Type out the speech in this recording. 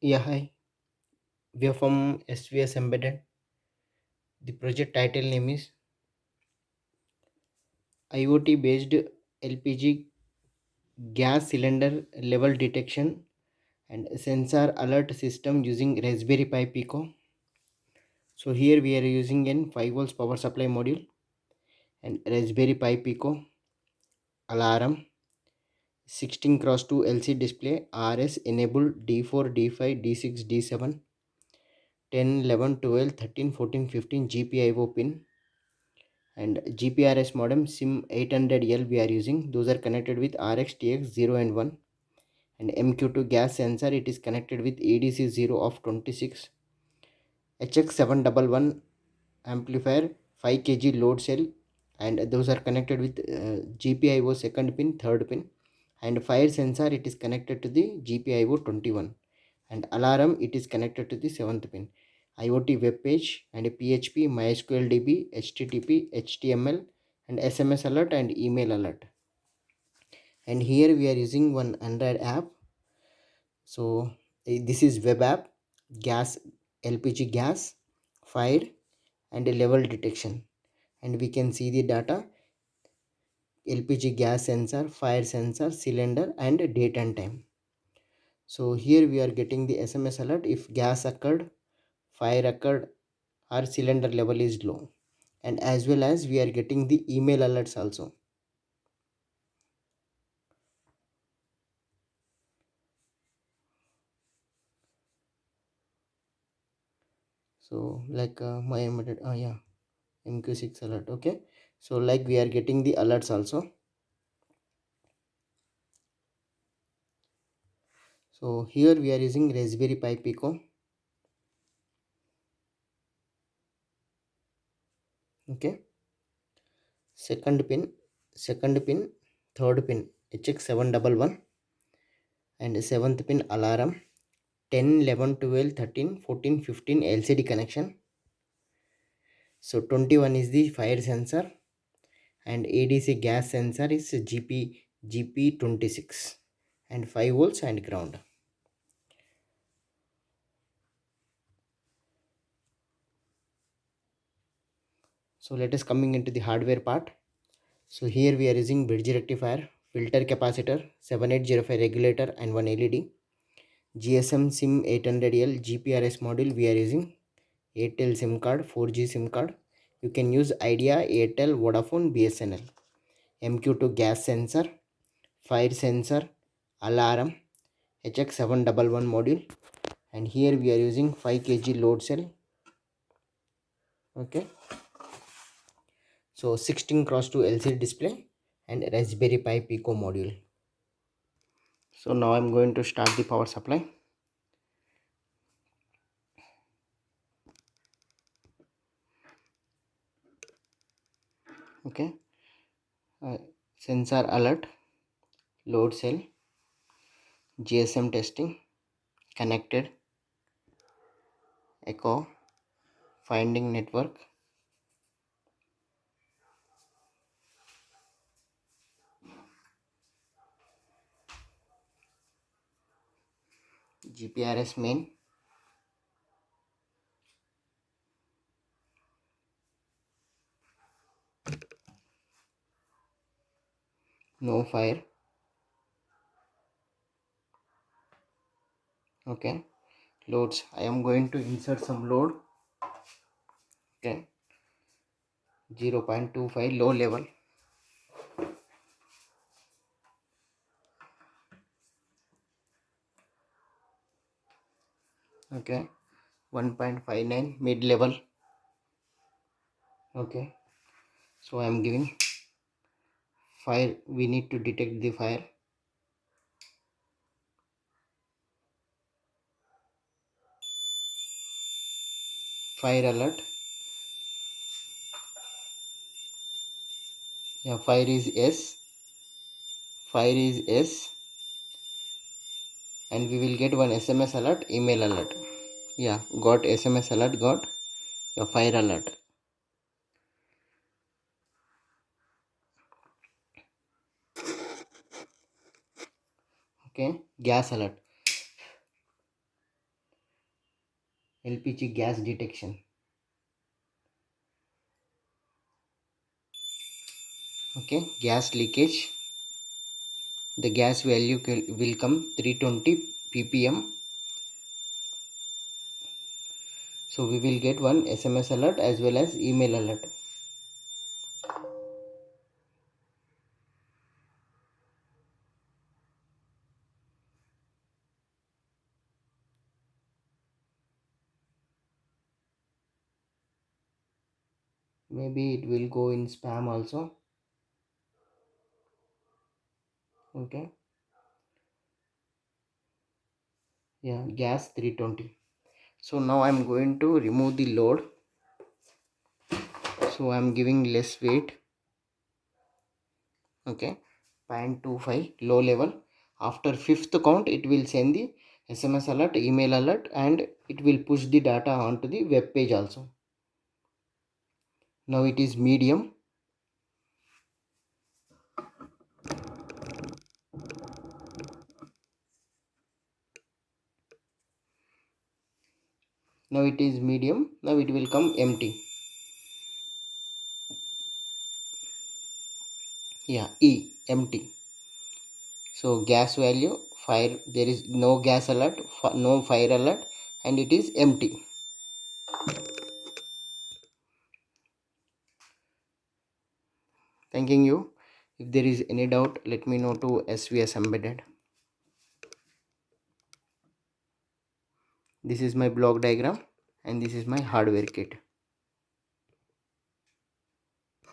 Yeah, hi. We are from SVS Embedded. The project title name is IoT based LPG gas cylinder level detection and sensor alert system using Raspberry Pi Pico. So here we are using an 5 volts power supply module and Raspberry Pi Pico alarm 16 cross 2 LC display RS enabled D4 D5 D6 D7 10 11 12 13 14 15 GPIO pin and GPRS modem SIM 800L we are using. Those are connected with RX TX 0 and 1 and MQ2 gas sensor. It is connected with ADC 0 of 26 HX711 amplifier 5 kg load cell and those are connected with GPIO second pin third pin and fire sensor. It is connected to the GPIO 21 and alarm it is connected to the 7th pin. IoT web page and PHP, MySQL DB, HTTP, HTML and SMS alert and email alert. And here we are using one Android app. So this is web app, gas, LPG gas, fire and a level detection. And we can see the data, LPG gas sensor, fire sensor, cylinder and date and time. So here we are getting the SMS alert if gas occurred, fire occurred or cylinder level is low, and as well as we are getting the email alerts also. So like my embedded yeah, MQ6 alert. Okay, so like we are getting the alerts also. So here we are using Raspberry Pi Pico. Okay, second pin third pin HX711 and seventh pin alarm 10 11 12 13 14 15 LCD connection. So 21 is the fire sensor and ADC gas sensor is GP26 and 5 volts and ground. So let us coming into the hardware part. So here we are using bridge rectifier, filter capacitor, 7805 regulator and one LED. GSM SIM 800L GPRS module we are using. Airtel SIM card, 4G SIM card. You can use Idea, Airtel, Vodafone, BSNL. MQ2 gas sensor, fire sensor, alarm, HX711 module. And here we are using 5 kg load cell. Okay. So 16 cross 2 LCD display and Raspberry Pi Pico module. So now I'm going to start the power supply. Okay, sensor alert, load cell, GSM testing, connected, echo, finding network, GPRS main, no fire. Okay, loads. I am going to insert some load. Okay, 0.25 low level. Okay, 1.59 mid level. Okay, so I am giving fire. We need to detect the fire. Fire alert. Yeah, fire is S. Fire is S. And we will get one SMS alert, email alert. Yeah, got SMS alert, got your fire alert. Okay, gas alert. LPG gas detection. Okay, gas leakage. The gas value will come 320 ppm. So we will get one SMS alert as well as email alert. Maybe it will go in spam also. Okay, yeah, gas 320. So now I'm going to remove the load. So I'm giving less weight. Okay, 0.25 low level. After fifth count it will send the SMS alert, email alert, and it will push the data onto the web page also. Now it is medium. Now it is medium. Now it will come empty. Yeah, E, empty. So gas value, fire, there is no gas alert, no fire alert, and it is empty. Thanking you. If there is any doubt, let me know to SVS Embedded. This is my block diagram and this is my hardware kit.